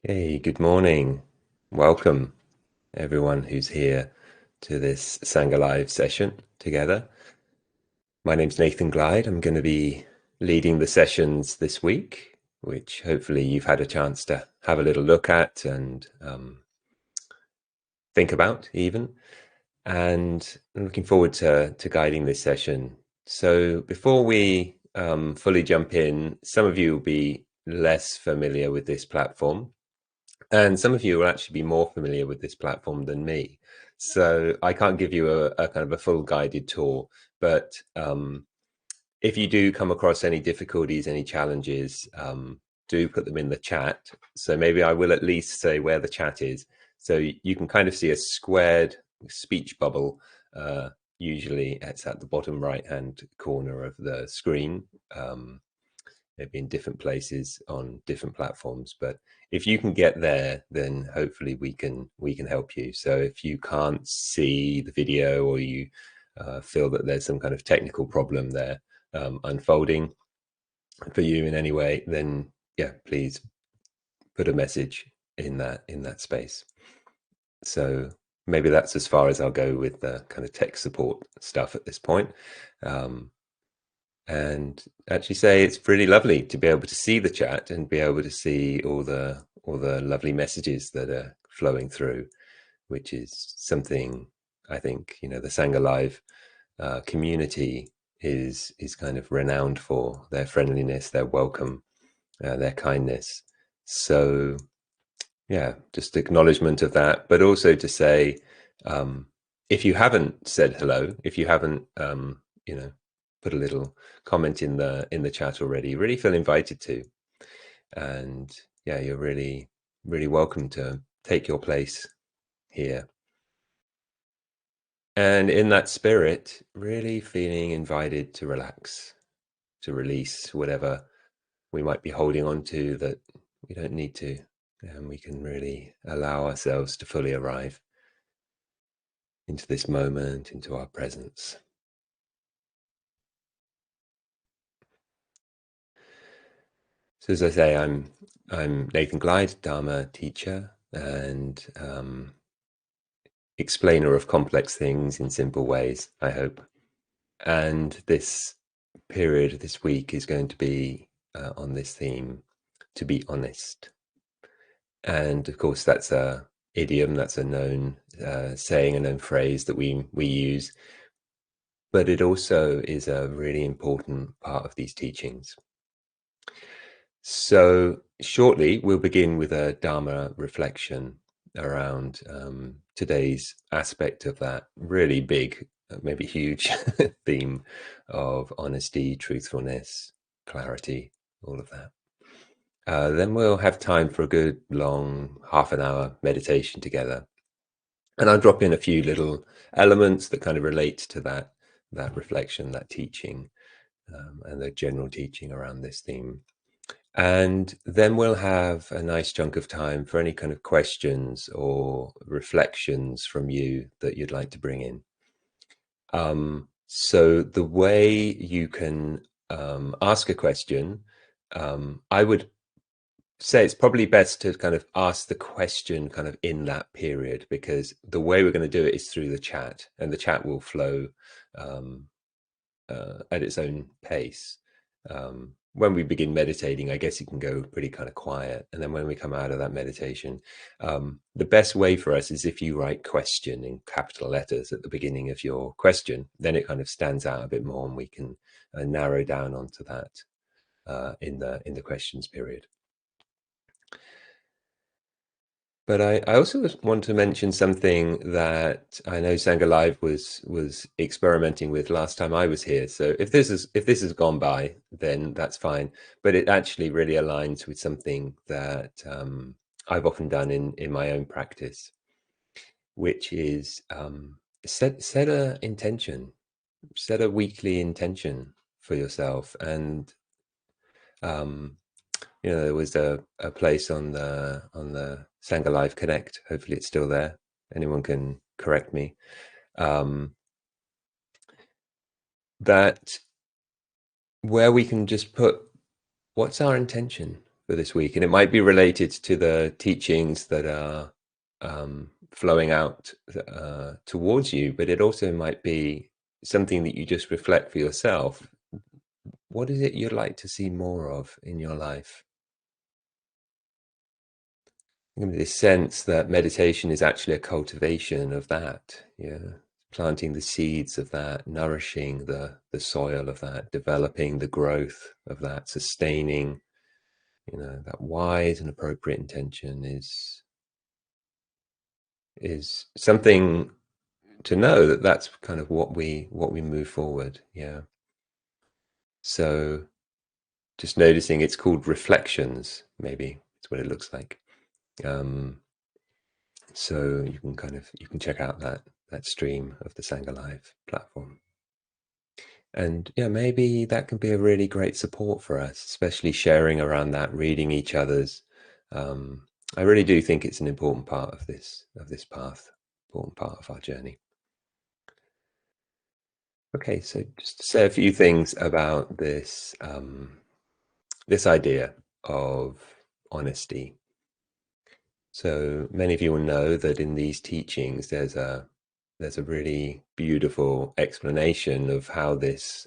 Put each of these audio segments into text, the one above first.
Hey, good morning. Welcome, everyone who's here to this Sangha Live session together. My name's Nathan Glyde. I'm going to be leading the sessions this week, which hopefully you've had a chance to have a little look at and think about even. And I'm looking forward to guiding this session. So before we fully jump in, some of you will be less familiar with this platform. And some of you will actually be more familiar with this platform than me. So I can't give you a kind of a full guided tour, but if you do come across any difficulties, any challenges, do put them in the chat. So maybe I will at least say where the chat is. So you can kind of see a squared speech bubble. Usually it's at the bottom right-hand corner of the screen. Maybe in different places on different platforms, but if you can get there, then hopefully we can help you. So if you can't see the video, or you feel that there's some kind of technical problem there unfolding for you in any way, then yeah, please put a message in that space. So maybe that's as far as I'll go with the kind of tech support stuff at this point. And actually say it's pretty lovely to be able to see the chat and be able to see all the lovely messages that are flowing through, which is something I think the Sangha Live community is kind of renowned for: their friendliness, their welcome, their kindness. So yeah, just acknowledgement of that, but also to say, if you haven't said hello, if you haven't put a little comment in the chat already, really feel invited to. And yeah, you're really welcome to take your place here. And in that spirit, really feeling invited to relax, to release whatever we might be holding on to that we don't need to. And we can really allow ourselves to fully arrive into this moment, into our presence. So as I say, I'm Nathan Glyde, Dharma teacher and explainer of complex things in simple ways, I hope. And this period, this week, is going to be on this theme: to be honest. And of course, that's a idiom, that's a known saying, a known phrase that we use. But it also is a really important part of these teachings. So shortly, we'll begin with a Dharma reflection around today's aspect of that really big, maybe huge theme of honesty, truthfulness, clarity, all of that. Then we'll have time for a good long half an hour meditation together. And I'll drop in a few little elements that kind of relate to that reflection, that teaching, and the general teaching around this theme. And then we'll have a nice chunk of time for any kind of questions or reflections from you that you'd like to bring in. So the way you can ask a question, I would say it's probably best to kind of ask the question kind of in that period, because the way we're going to do it is through the chat, and the chat will flow at its own pace. When we begin meditating, I guess it can go pretty kind of quiet. And then when we come out of that meditation, the best way for us is if you write question in capital letters at the beginning of your question, then it kind of stands out a bit more, and we can narrow down onto that in the questions period. But I also want to mention something that I know Sangha Live was experimenting with last time I was here. So if this has gone by, then that's fine. But it actually really aligns with something that I've often done in my own practice, which is set a intention, set a weekly intention for yourself. And there was a place on the Sangha Live Connect. Hopefully it's still there. Anyone can correct me. That where we can just put, what's our intention? for this week, and it might be related to the teachings that are flowing out towards you, but it also might be something that you just reflect for yourself. What is it you'd like to see more of in your life? This sense that meditation is actually a cultivation of that, yeah, planting the seeds of that, nourishing the soil of that, developing the growth of that, sustaining, that wise and appropriate intention is something to know that that's kind of what we move forward. Yeah. So just noticing, it's called reflections, maybe it's what it looks like. So you can check out that stream of the Sangha Live platform. And yeah, maybe that can be a really great support for us, especially sharing around that, reading each other's. I really do think it's an important part of this path, important part of our journey. Okay, so just to say a few things about this idea of honesty. So many of you will know that in these teachings, there's a really beautiful explanation of how this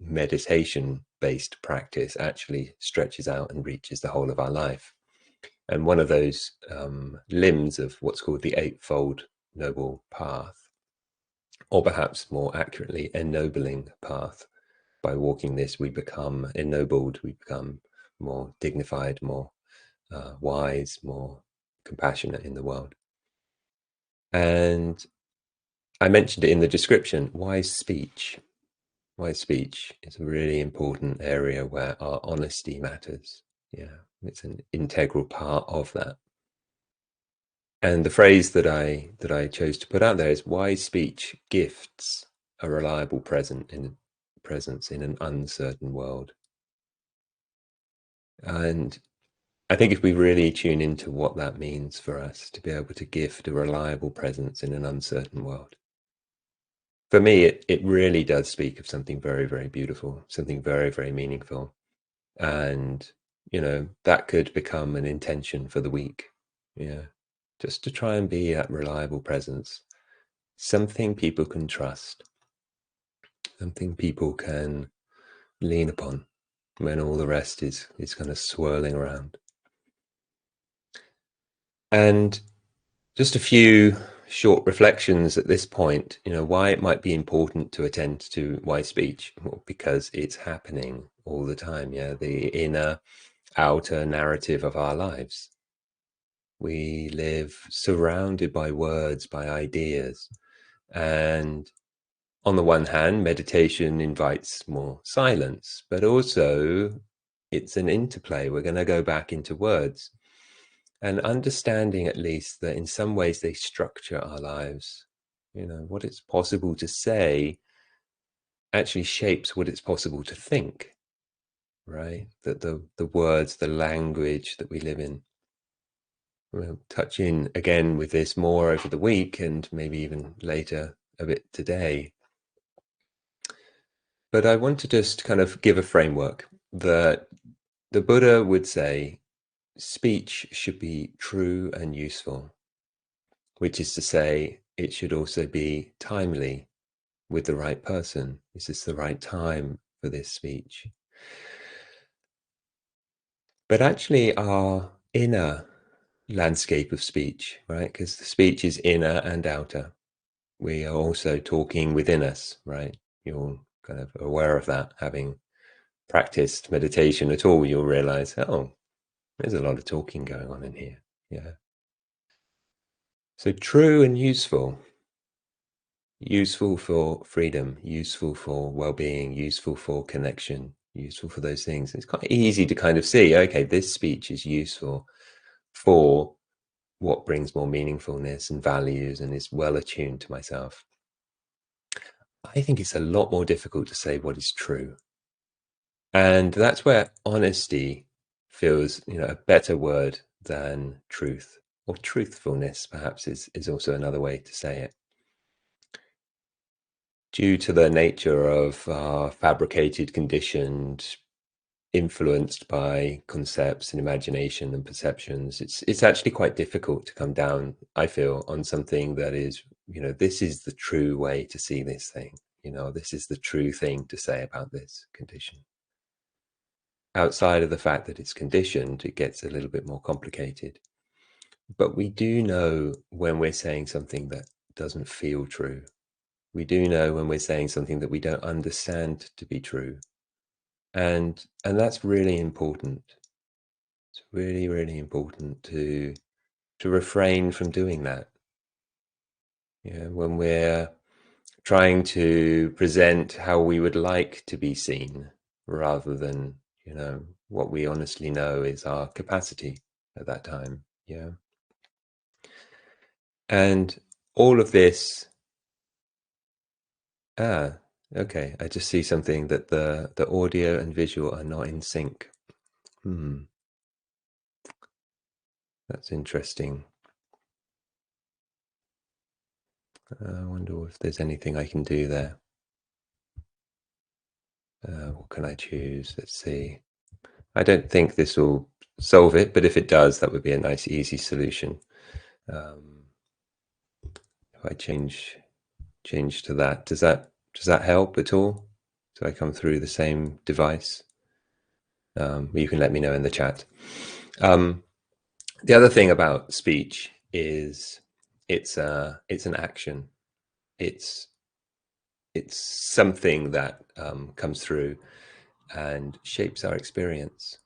meditation-based practice actually stretches out and reaches the whole of our life. And one of those limbs of what's called the Eightfold Noble Path, or perhaps more accurately, ennobling path. By walking this, we become ennobled, we become more dignified, more wise, more compassionate in the world. And I mentioned it in the description, wise speech. Wise speech is a really important area where our honesty matters. Yeah, it's an integral part of that. And the phrase that I chose to put out there is, wise speech gifts a reliable presence in an uncertain world. And I think if we really tune into what that means for us to be able to gift a reliable presence in an uncertain world, for me, it really does speak of something very, very beautiful, something very, very meaningful. And, that could become an intention for the week. Yeah. Just to try and be that reliable presence, something people can trust, something people can lean upon when all the rest is kind of swirling around. And just a few short reflections at this point, why it might be important to attend to wise speech. Well, because it's happening all the time. Yeah, the inner, outer narrative of our lives. We live surrounded by words, by ideas. And on the one hand, meditation invites more silence, but also it's an interplay. We're going to go back into words. And understanding, at least, that in some ways they structure our lives. What it's possible to say actually shapes what it's possible to think, right? That the words, the language that we live in. We'll touch in again with this more over the week and maybe even later a bit today. But I want to just kind of give a framework that the Buddha would say speech should be true and useful, which is to say it should also be timely with the right person. Is this the right time for this speech? But actually our inner landscape of speech, right? Because the speech is inner and outer. We are also talking within us, right? You're kind of aware of that. Having practiced meditation at all, you'll realize, oh, there's a lot of talking going on in here. Yeah. So true and useful. Useful for freedom, useful for well-being, useful for connection, useful for those things. It's quite easy to kind of see, okay, this speech is useful for what brings more meaningfulness and values and is well attuned to myself. I think it's a lot more difficult to say what is true. And that's where honesty feels, a better word than truth, or truthfulness, perhaps is also another way to say it. Due to the nature of our fabricated, conditioned influenced by concepts and imagination and perceptions, it's actually quite difficult to come down, I feel, on something that is, this is the true way to see this thing. This is the true thing to say about this condition. Outside of the fact that it's conditioned, it gets a little bit more complicated. But we do know when we're saying something that doesn't feel true. We do know when we're saying something that we don't understand to be true. And that's really important. It's really, really important to refrain from doing that. When we're trying to present how we would like to be seen, rather than, what we honestly know is our capacity at that time. Yeah. And all of this, okay, I just see something that the audio and visual are not in sync. That's interesting. I wonder if there's anything I can do there. What can I choose? Let's see. I don't think this will solve it, but if it does, that would be a nice, easy solution. If I change to that, does that help at all? Do I come through the same device? You can let me know in the chat. The other thing about speech is it's an action. It's something that comes through and shapes our experience.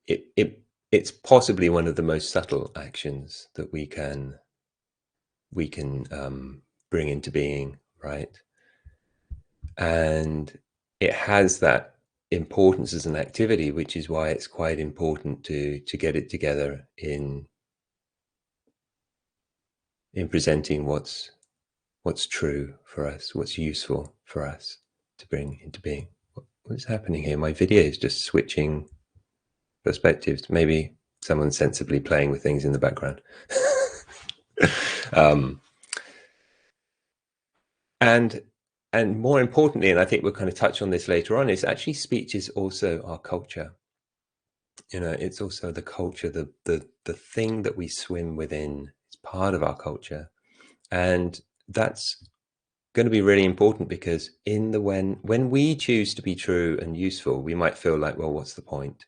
It's possibly one of the most subtle actions that we can bring into being, right? And it has that importance as an activity, which is why it's quite important to get it together in presenting what's true for us, what's useful for us to bring into being. What's happening here? My video is just switching perspectives. Maybe someone's sensibly playing with things in the background. And more importantly, and I think we'll kind of touch on this later on, is actually speech is also our culture. It's also the culture, the thing that we swim within. It's part of our culture, and that's going to be really important, because when we choose to be true and useful, we might feel like, well, what's the point?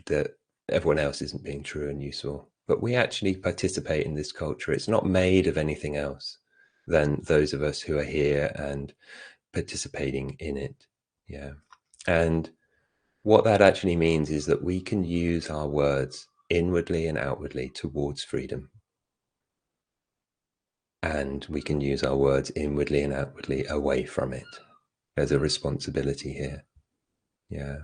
That everyone else isn't being true and useful, but we actually participate in this culture. It's not made of anything else than those of us who are here and participating in it. Yeah. And what that actually means is that we can use our words inwardly and outwardly towards freedom. And we can use our words inwardly and outwardly away from it. There's a responsibility here. Yeah.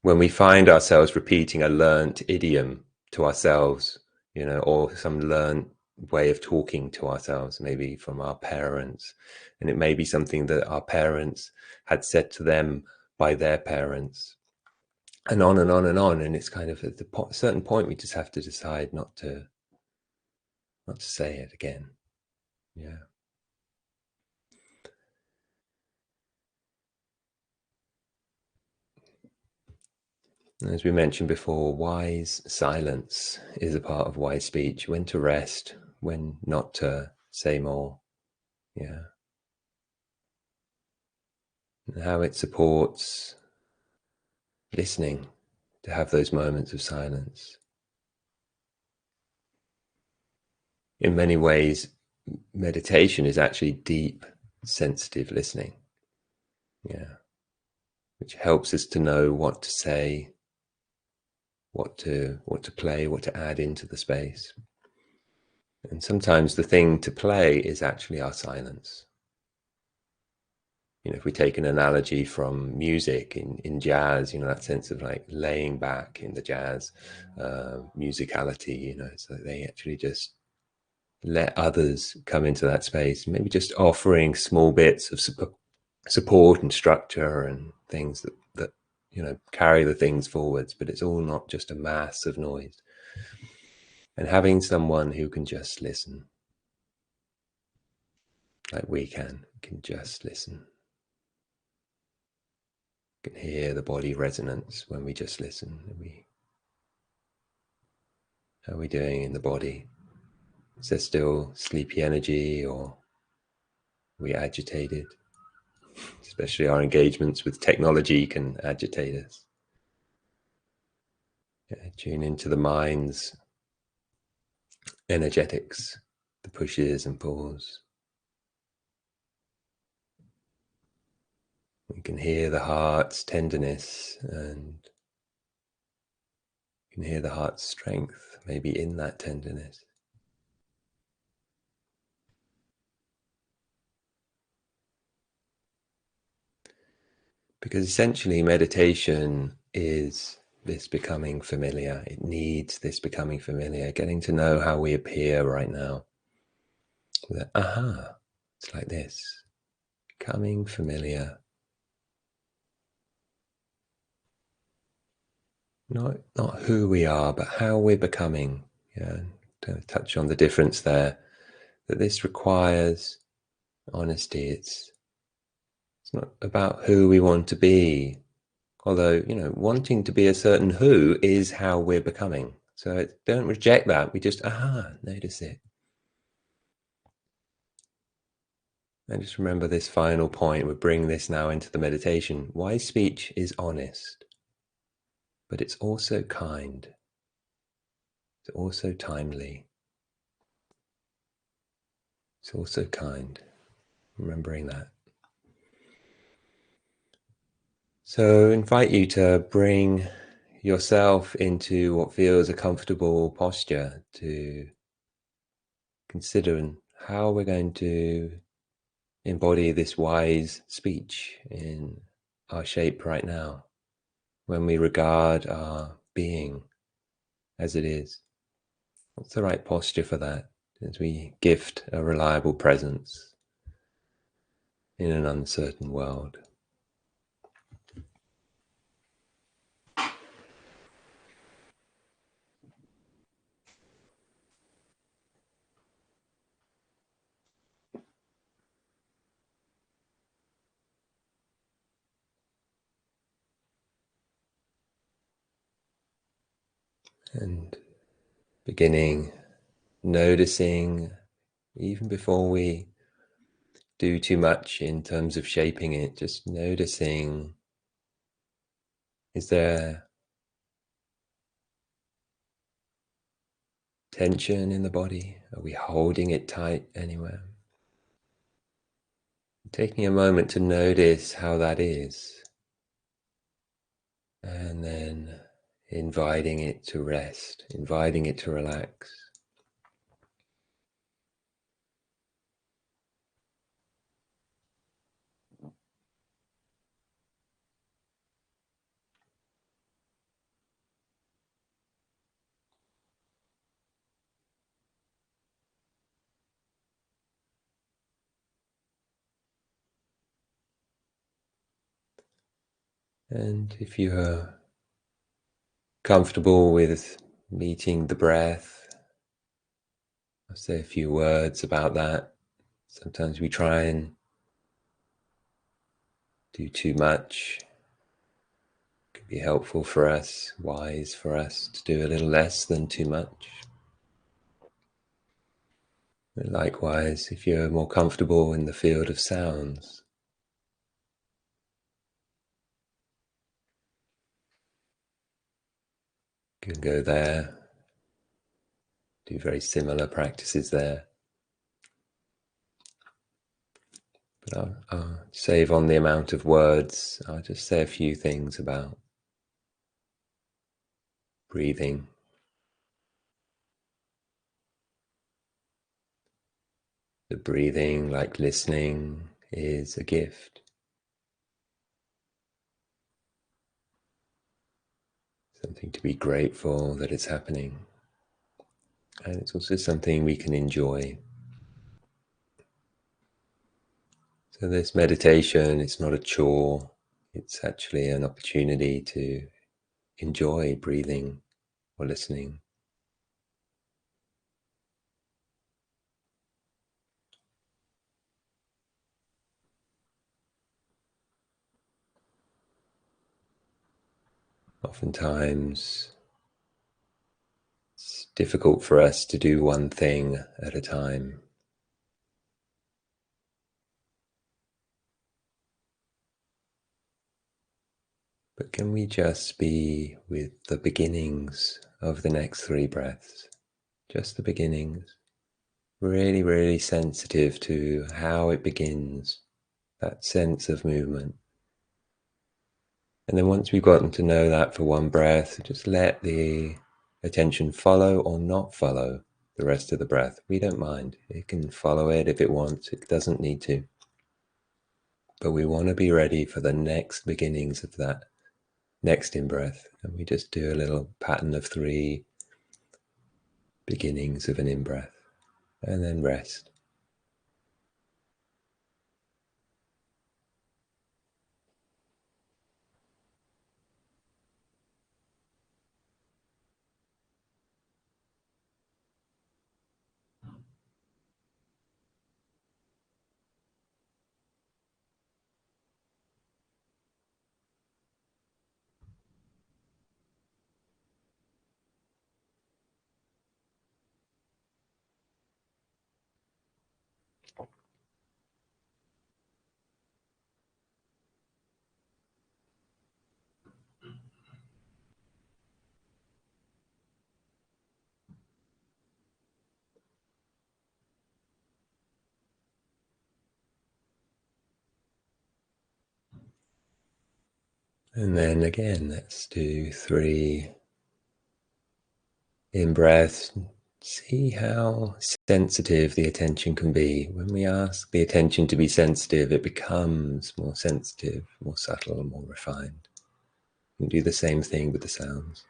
When we find ourselves repeating a learnt idiom to ourselves, or some learnt way of talking to ourselves, maybe from our parents, and it may be something that our parents had said to them by their parents, and on and on and on. And it's kind of at a certain point, we just have to decide not to say it again. Yeah. As we mentioned before, wise silence is a part of wise speech. When to rest, when not to say more. Yeah. And how it supports listening, to have those moments of silence. In many ways, meditation is actually deep, sensitive listening. Yeah. Which helps us to know what to say, what to play, what to add into the space. And sometimes the thing to play is actually our silence. If we take an analogy from music in jazz, that sense of like laying back in the jazz musicality, so they actually just let others come into that space, maybe just offering small bits of support and structure and things that carry the things forwards, but it's all not just a mass of noise. And having someone who can just listen, like we can. We can just listen. We can hear the body resonance when we just listen. How are we doing in the body? Is there still sleepy energy, or are we agitated? Especially our engagements with technology can agitate us. Tune into the mind's energetics, the pushes and pulls. We can hear the heart's tenderness, and you can hear the heart's strength, maybe in that tenderness. Because essentially meditation is this becoming familiar. It needs this becoming familiar, getting to know how we appear right now. That, it's like this, becoming familiar. Not who we are, but how we're becoming. Yeah, to touch on the difference there, that this requires honesty. It's not about who we want to be, although, wanting to be a certain who is how we're becoming. So don't reject that. We just, notice it. And just remember this final point. We bring this now into the meditation. Wise speech is honest, but it's also kind. It's also timely. It's also kind. Remembering that. So invite you to bring yourself into what feels a comfortable posture, to consider how we're going to embody this wise speech in our shape right now, when we regard our being as it is. What's the right posture for that, as we gift a reliable presence in an uncertain world? And beginning noticing, even before we do too much in terms of shaping it, just noticing, is there tension in the body? Are we holding it tight anywhere? Taking a moment to notice how that is, and then inviting it to rest, inviting it to relax. And if you are comfortable with meeting the breath, I'll say a few words about that. Sometimes we try and do too much. It can be helpful for us, wise for us to do a little less than too much. But likewise, if you're more comfortable in the field of sounds, you can go there, do very similar practices there. But I'll save on the amount of words. I'll just say a few things about breathing. The breathing, like listening, is a gift. Something to be grateful that it's happening. And it's also something we can enjoy. So this meditation, it's not a chore. It's actually an opportunity to enjoy breathing or listening. Oftentimes, it's difficult for us to do one thing at a time. But can we just be with the beginnings of the next 3 breaths? Just the beginnings. Really, really sensitive to how it begins, that sense of movement. And then once we've gotten to know that for one breath, just let the attention follow or not follow the rest of the breath. We don't mind. It can follow it if it wants. It doesn't need to. But we want to be ready for the next beginnings of that next in-breath. And we just do a little pattern of 3 beginnings of an in-breath. And then rest. And then again, let's do 3 in-breaths. See how sensitive the attention can be. When we ask the attention to be sensitive, it becomes more sensitive, more subtle, more refined. We do the same thing with the sounds.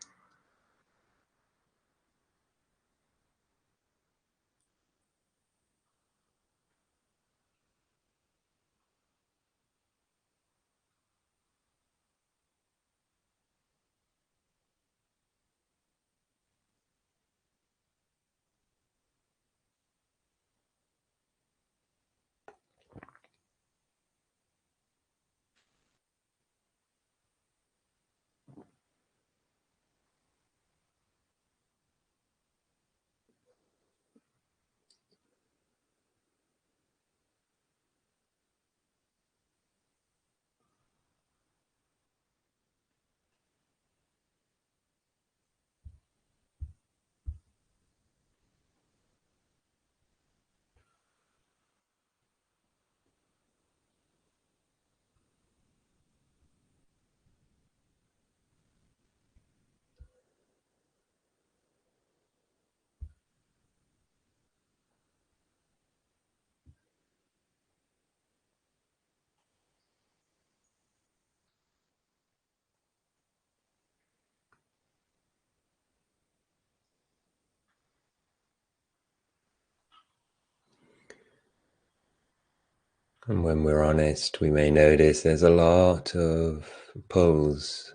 And when we're honest, we may notice there's a lot of pulls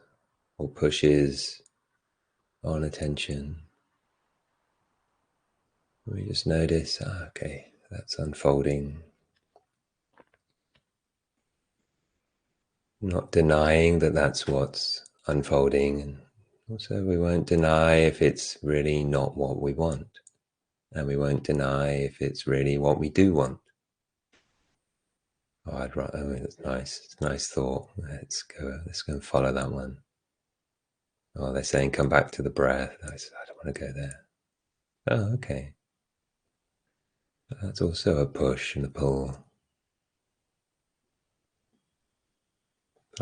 or pushes on attention. We just notice, okay, that's unfolding. Not denying that that's what's unfolding. And also, we won't deny if it's really not what we want. And we won't deny if it's really what we do want. Oh, that's nice. It's a nice thought. Let's go and follow that one. Oh, they're saying come back to the breath. I don't want to go there. Oh, okay. That's also a push and a pull.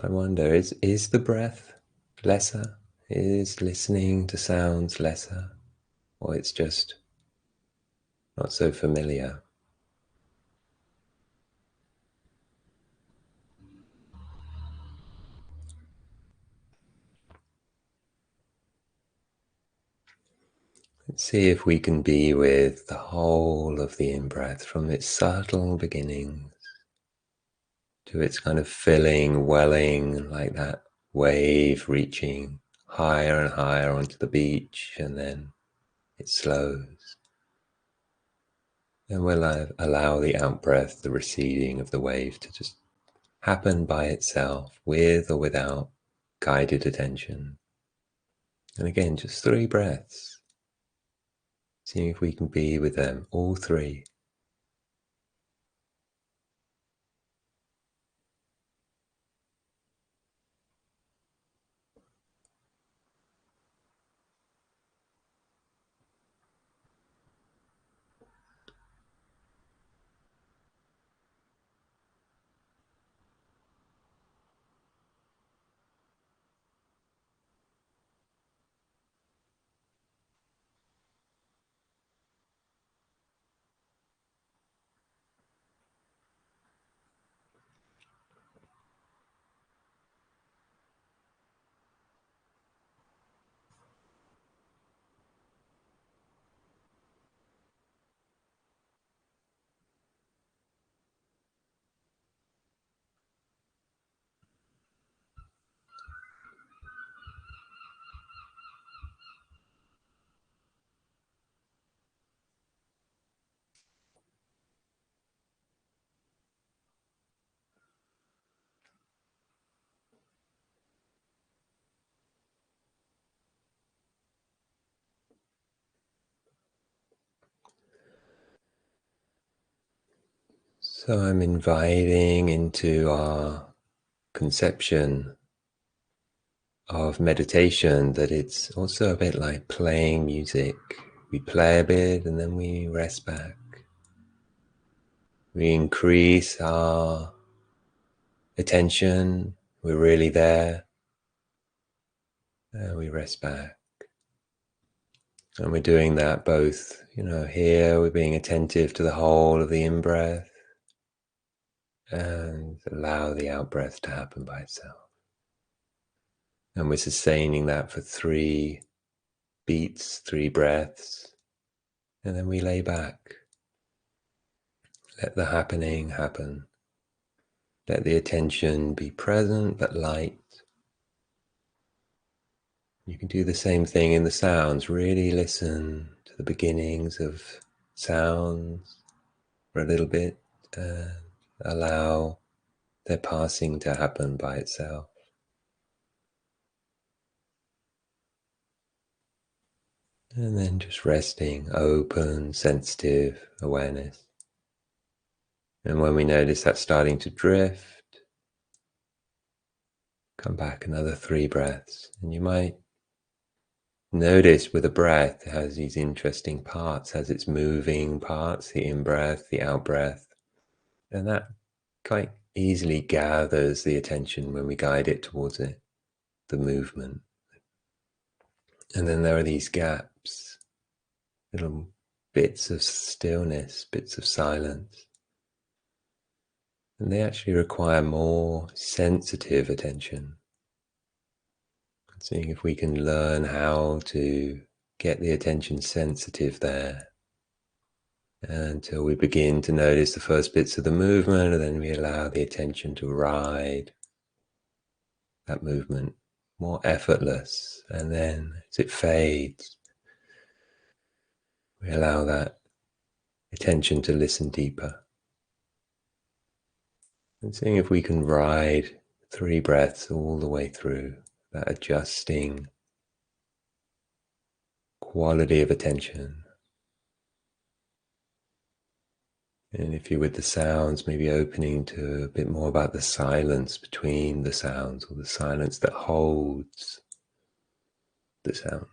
I wonder, is the breath lesser? Is listening to sounds lesser? Or it's just not so familiar? Let's see if we can be with the whole of the in-breath from its subtle beginnings to its kind of filling, welling, like that wave reaching higher and higher onto the beach, and then it slows. And we'll allow the out-breath, the receding of the wave, to just happen by itself, with or without guided attention. And again, just 3 breaths, seeing if we can be with them, all 3. So I'm inviting into our conception of meditation that it's also a bit like playing music. We play a bit and then we rest back. We increase our attention, we're really there, and we rest back. And we're doing that both, here we're being attentive to the whole of the in-breath and allow the out-breath to happen by itself. And we're sustaining that for 3 beats, 3 breaths, and then we lay back. Let the happening happen. Let the attention be present but light. You can do the same thing in the sounds. Really listen to the beginnings of sounds for a little bit and allow their passing to happen by itself. And then just resting, open, sensitive awareness. And when we notice that starting to drift, come back another 3 breaths. And you might notice with a breath, it has these interesting parts, has its moving parts, the in-breath, the out-breath. And that quite easily gathers the attention when we guide it towards it, the movement. And then there are these gaps, little bits of stillness, bits of silence. And they actually require more sensitive attention. Seeing if we can learn how to get the attention sensitive there until we begin to notice the first bits of the movement, and then we allow the attention to ride that movement more effortless. And then as it fades, we allow that attention to listen deeper. And seeing if we can ride 3 breaths all the way through, that adjusting quality of attention. And if you're with the sounds, maybe opening to a bit more about the silence between the sounds, or the silence that holds the sound.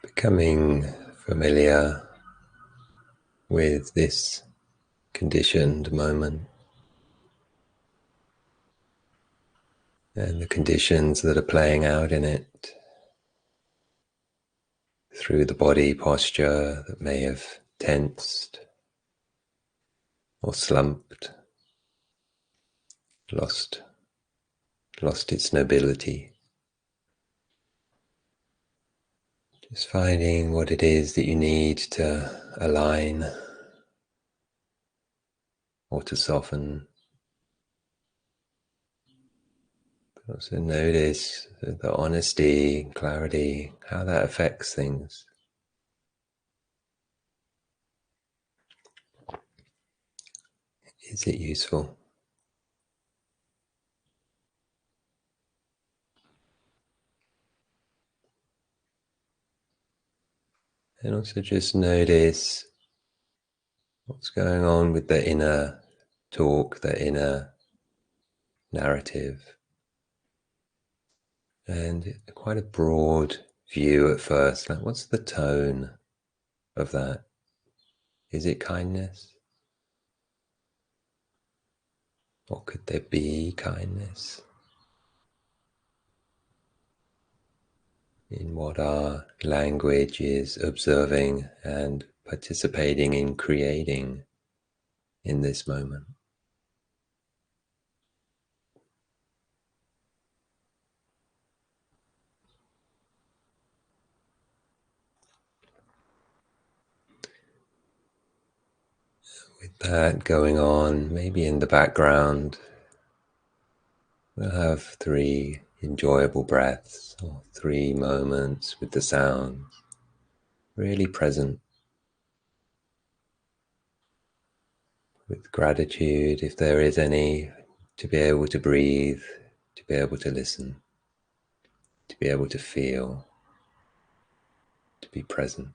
Becoming familiar with this conditioned moment and the conditions that are playing out in it through the body posture that may have tensed or slumped, lost its nobility. Just finding what it is that you need to align or to soften. But also notice the honesty, clarity, how that affects things. Is it useful? And also just notice what's going on with the inner talk, the inner narrative. And quite a broad view at first. Like, what's the tone of that? Is it kindness? Or could there be kindness in what our language is observing and participating in creating in this moment? With that going on, maybe in the background, we'll have 3 enjoyable breaths or 3 moments with the sound, really present, with gratitude, if there is any, to be able to breathe, to be able to listen, to be able to feel, to be present.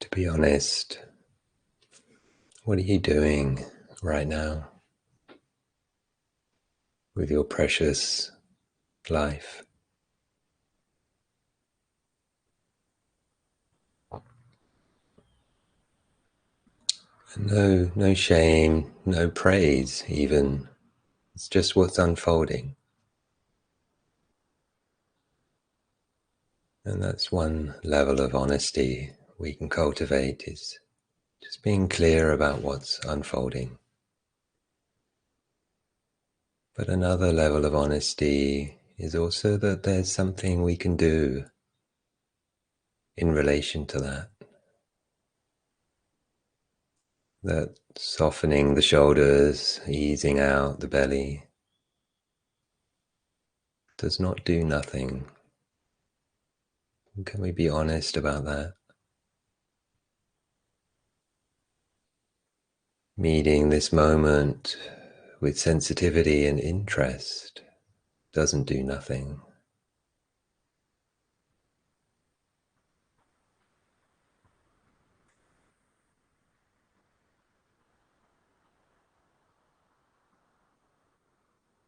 To be honest, what are you doing right now with your precious life? No shame, no praise even. It's just what's unfolding. And that's one level of honesty we can cultivate, is just being clear about what's unfolding. But another level of honesty is also that there's something we can do in relation to that. That softening the shoulders, easing out the belly, does not do nothing. Can we be honest about that? Meeting this moment with sensitivity and interest doesn't do nothing.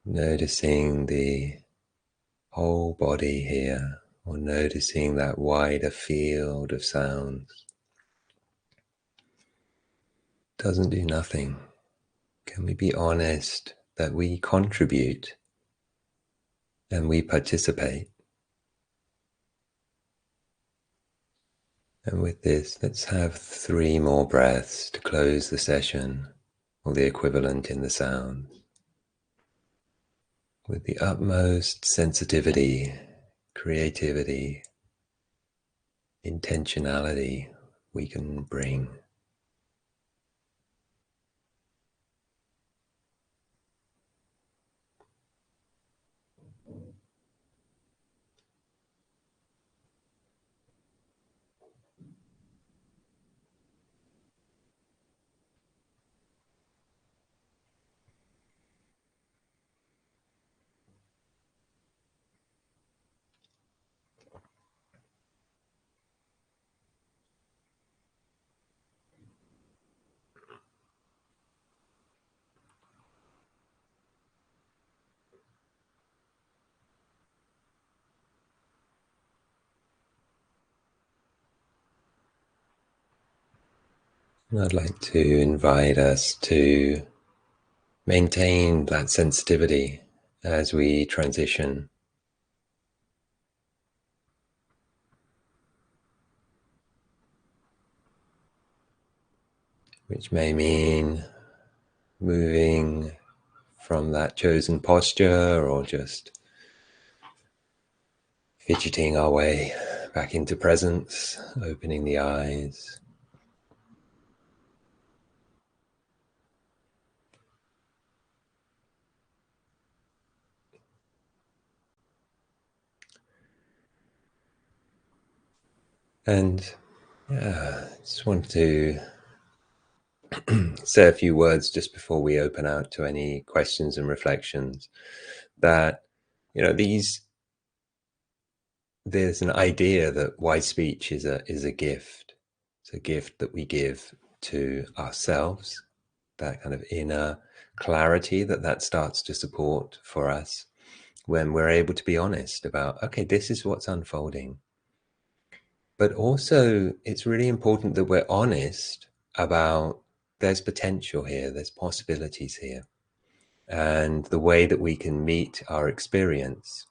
Noticing the whole body here, or noticing that wider field of sounds, doesn't do nothing. Can we be honest that we contribute and we participate? And with this, let's have 3 more breaths to close the session, or the equivalent in the sound. With the utmost sensitivity, creativity, intentionality we can bring. I'd like to invite us to maintain that sensitivity as we transition, which may mean moving from that chosen posture or just fidgeting our way back into presence, opening the eyes. And yeah, just want to say a few words just before we open out to any questions and reflections that, there's an idea that wise speech is a gift. It's a gift that we give to ourselves, that kind of inner clarity that starts to support for us when we're able to be honest about, okay, this is what's unfolding. But also, it's really important that we're honest about there's potential here, there's possibilities here. And the way that we can meet our experience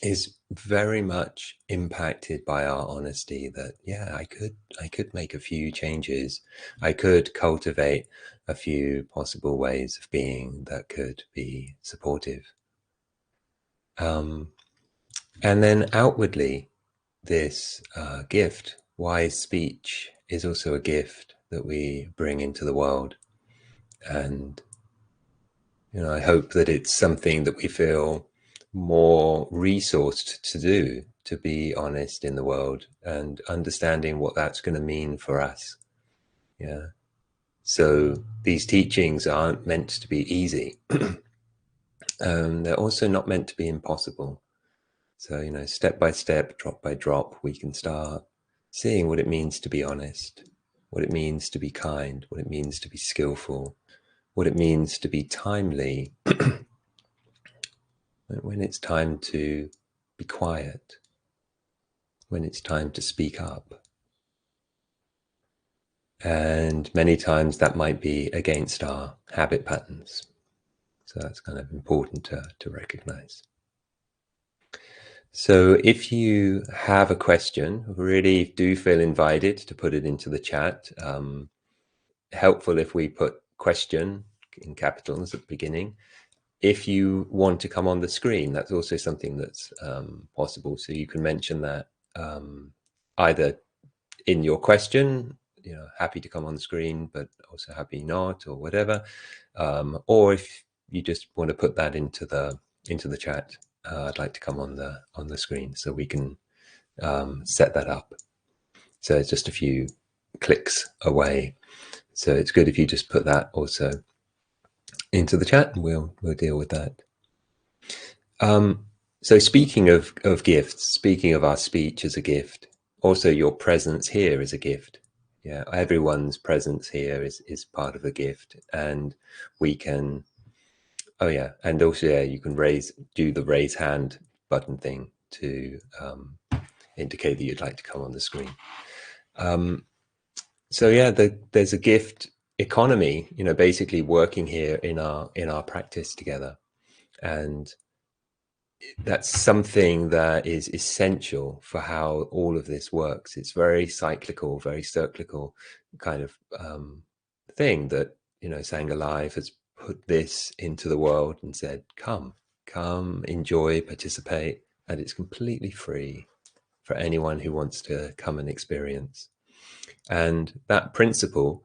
is very much impacted by our honesty that, yeah, I could make a few changes. I could cultivate a few possible ways of being that could be supportive. And then outwardly, this gift, wise speech, is also a gift that we bring into the world. And, I hope that it's something that we feel more resourced to do, to be honest in the world and understanding what that's going to mean for us. Yeah. So these teachings aren't meant to be easy. They're also not meant to be impossible. So, step by step, drop by drop, we can start seeing what it means to be honest, what it means to be kind, what it means to be skillful, what it means to be timely, when it's time to be quiet, when it's time to speak up. And many times that might be against our habit patterns. So that's kind of important to recognize. So if you have a question, really do feel invited to put it into the chat. Helpful if we put question in capitals at the beginning. If you want to come on the screen, that's also something that's possible. So you can mention that either in your question, happy to come on the screen, but also happy not, or whatever. Or if you just want to put that into the chat, I'd like to come on the screen, so we can set that up. So it's just a few clicks away. So it's good if you just put that also into the chat, and we'll deal with that. So speaking of gifts, speaking of our speech as a gift, also your presence here is a gift. Yeah, everyone's presence here is part of a gift, and we can. Oh yeah, and also you can do the raise hand button thing to indicate that you'd like to come on the screen. So yeah, there's a gift economy, basically working here in our practice together, and that's something that is essential for how all of this works. It's very cyclical, very cyclical kind of thing that, Sang Alive has put this into the world and said, come, enjoy, participate, and it's completely free for anyone who wants to come and experience. And that principle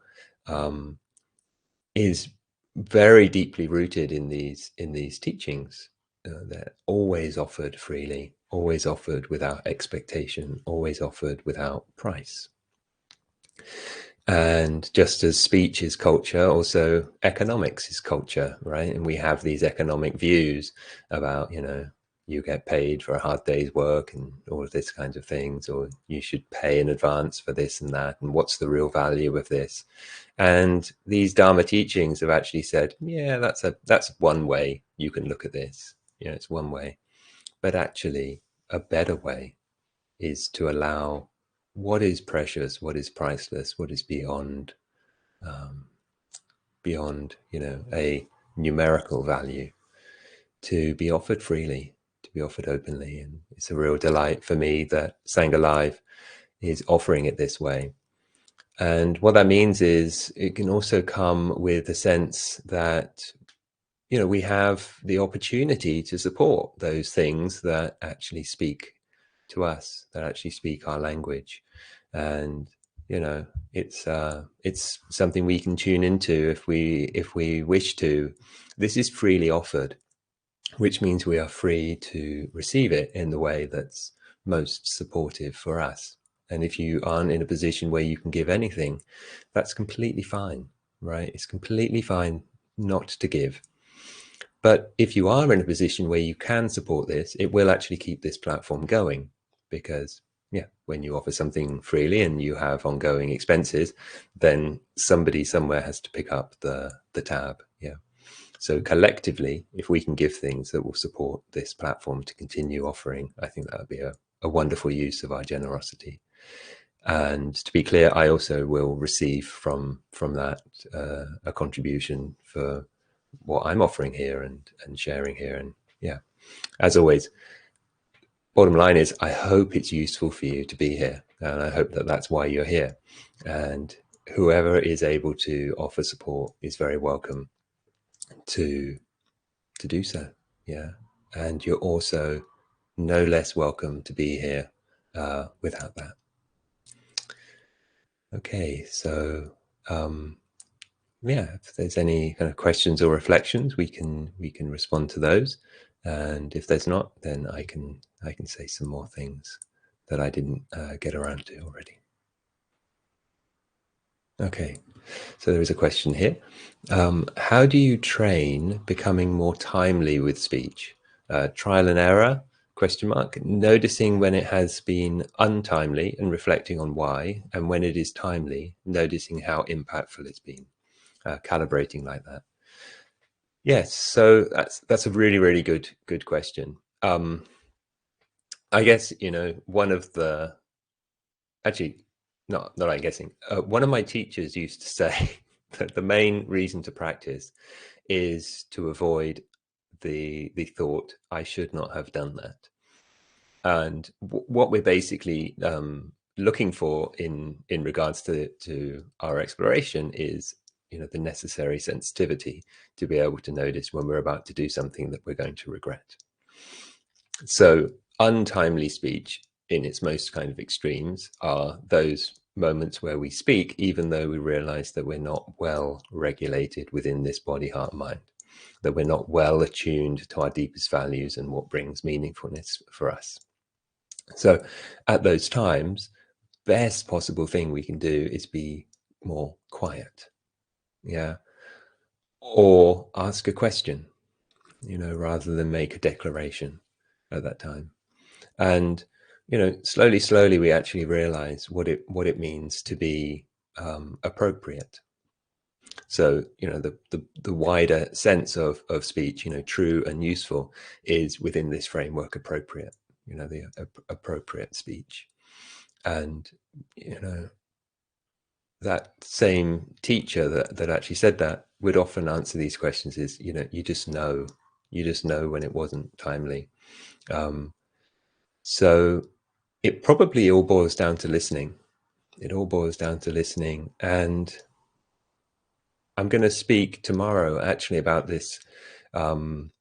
is very deeply rooted in these teachings. They're always offered freely, always offered without expectation, always offered without price. And just as speech is culture, also economics is culture, right? And we have these economic views about, you get paid for a hard day's work and all of this kinds of things, or you should pay in advance for this and that, and what's the real value of this? And these Dharma teachings have actually said, yeah, that's one way you can look at this. It's one way. But actually, a better way is to allow what is precious, what is priceless, what is beyond beyond, a numerical value, to be offered freely, to be offered openly. And it's a real delight for me that Sangha Live is offering it this way. And what that means is it can also come with a sense that, we have the opportunity to support those things that actually speak to us, that actually speak our language. And, it's something we can tune into if we wish to. This is freely offered, which means we are free to receive it in the way that's most supportive for us. And if you aren't in a position where you can give anything, that's completely fine, right? It's completely fine not to give. But if you are in a position where you can support this, it will actually keep this platform going, because when you offer something freely and you have ongoing expenses, then somebody somewhere has to pick up the tab. So collectively, if we can give things that will support this platform to continue offering, I think that would be a wonderful use of our generosity. And to be clear, I also will receive from that a contribution for what I'm offering here and sharing here. And as always, bottom line is, I hope it's useful for you to be here, and I hope that that's why you're here. And whoever is able to offer support is very welcome to do so. And you're also no less welcome to be here without that. Okay, so if there's any kind of questions or reflections, we can respond to those. And if there's not, then I can say some more things that I didn't get around to already. Okay, so there is a question here. How do you train becoming more timely with speech? Trial and error, ? Noticing when it has been untimely and reflecting on why, and when it is timely, noticing how impactful it's been. Calibrating like that. Yes, so that's a really, really good question. I guess, one of the, actually, not I'm guessing, one of my teachers used to say that the main reason to practice is to avoid the thought, I should not have done that. And what we're basically looking for in regards to our exploration is, the necessary sensitivity to be able to notice when we're about to do something that we're going to regret. So untimely speech in its most kind of extremes are those moments where we speak even though we realize that we're not well regulated within this body, heart, mind, that we're not well attuned to our deepest values and what brings meaningfulness for us. So at those times, best possible thing we can do is be more quiet, or ask a question, rather than make a declaration at that time. And slowly we actually realize what it means to be appropriate. So the wider sense of speech, true and useful, is within this framework appropriate. The appropriate speech. And that same teacher that actually said that would often answer these questions is, you just know when it wasn't timely. So it probably all boils down to listening. And I'm going to speak tomorrow actually about this kind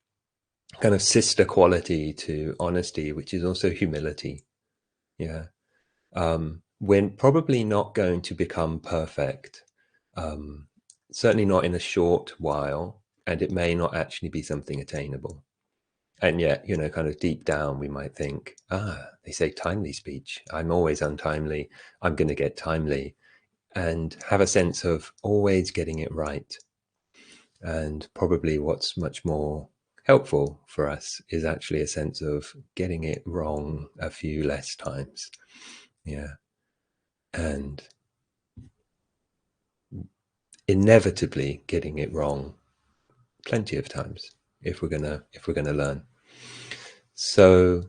of sister quality to honesty, which is also humility. We're probably not going to become perfect, certainly not in a short while, and it may not actually be something attainable. And yet, kind of deep down, we might think, they say timely speech. I'm always untimely. I'm going to get timely, and have a sense of always getting it right. And probably what's much more helpful for us is actually a sense of getting it wrong a few less times. And inevitably getting it wrong plenty of times if we're gonna learn. So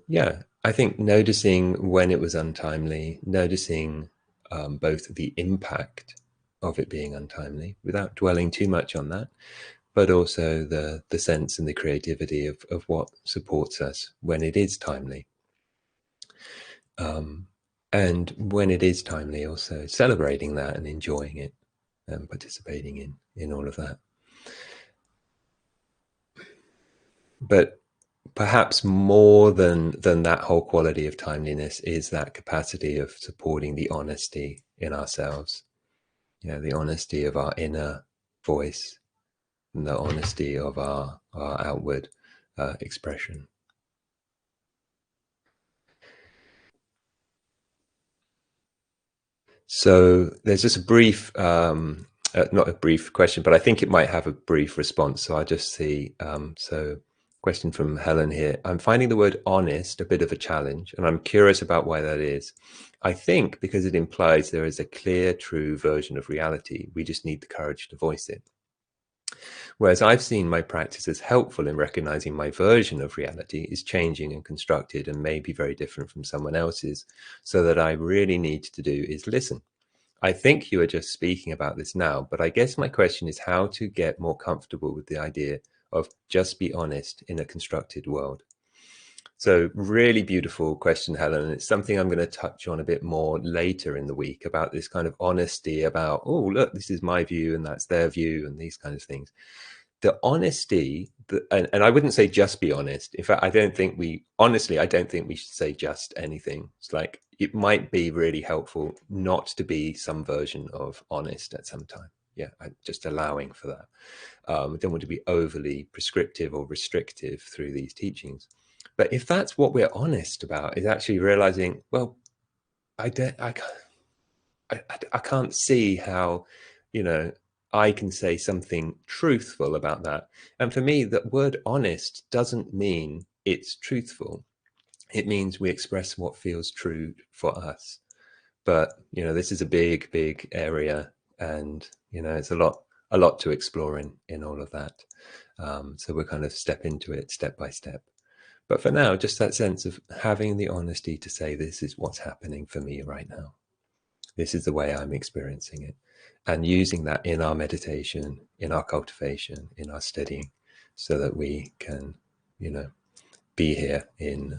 I think noticing when it was untimely, noticing both the impact of it being untimely without dwelling too much on that, but also the sense and the creativity of what supports us when it is timely. And when it is timely, also celebrating that and enjoying it and participating in all of that. But perhaps more than that whole quality of timeliness is that capacity of supporting the honesty in ourselves, the honesty of our inner voice and the honesty of our outward expression. So there's just a brief, not a brief question, but I think it might have a brief response. So I just see, so question from Helen here. I'm finding the word honest a bit of a challenge, and I'm curious about why that is. I think because it implies there is a clear, true version of reality. We just need the courage to voice it. Whereas I've seen my practice as helpful in recognizing my version of reality is changing and constructed and may be very different from someone else's. So that I really need to do is listen. I think you are just speaking about this now, but I guess my question is how to get more comfortable with the idea of just be honest in a constructed world. So really beautiful question, Helen. And it's something I'm going to touch on a bit more later in the week about this kind of honesty about, oh, look, this is my view and that's their view and these kind of things. The honesty, and I wouldn't say just be honest. In fact, I don't think we should say just anything. It's like, it might be really helpful not to be some version of honest at some time. Yeah, just allowing for that. Don't want to be overly prescriptive or restrictive through these teachings. But if that's what we're honest about, is actually realizing, well, I can't see how, I can say something truthful about that. And for me, that word honest doesn't mean it's truthful. It means we express what feels true for us. But, this is a big, big area, and, it's a lot to explore in all of that. So we'll kind of step into it step by step. But for now, just that sense of having the honesty to say, this is what's happening for me right now. This is the way I'm experiencing it. And using that in our meditation, in our cultivation, in our studying, so that we can, be here in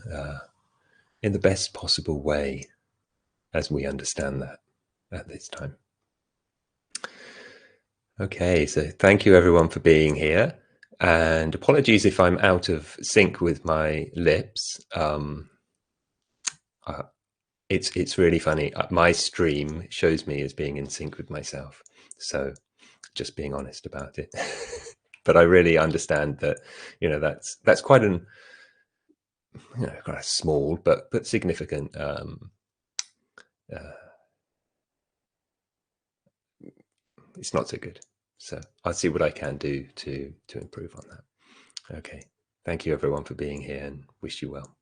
the best possible way as we understand that at this time. Okay, so thank you everyone for being here. And apologies if I'm out of sync with my lips. It's really funny. My stream shows me as being in sync with myself. So just being honest about it. But I really understand that, that's quite an, quite a small but significant it's not so good. So I'll see what I can do to improve on that. Okay. Thank you everyone for being here, and wish you well.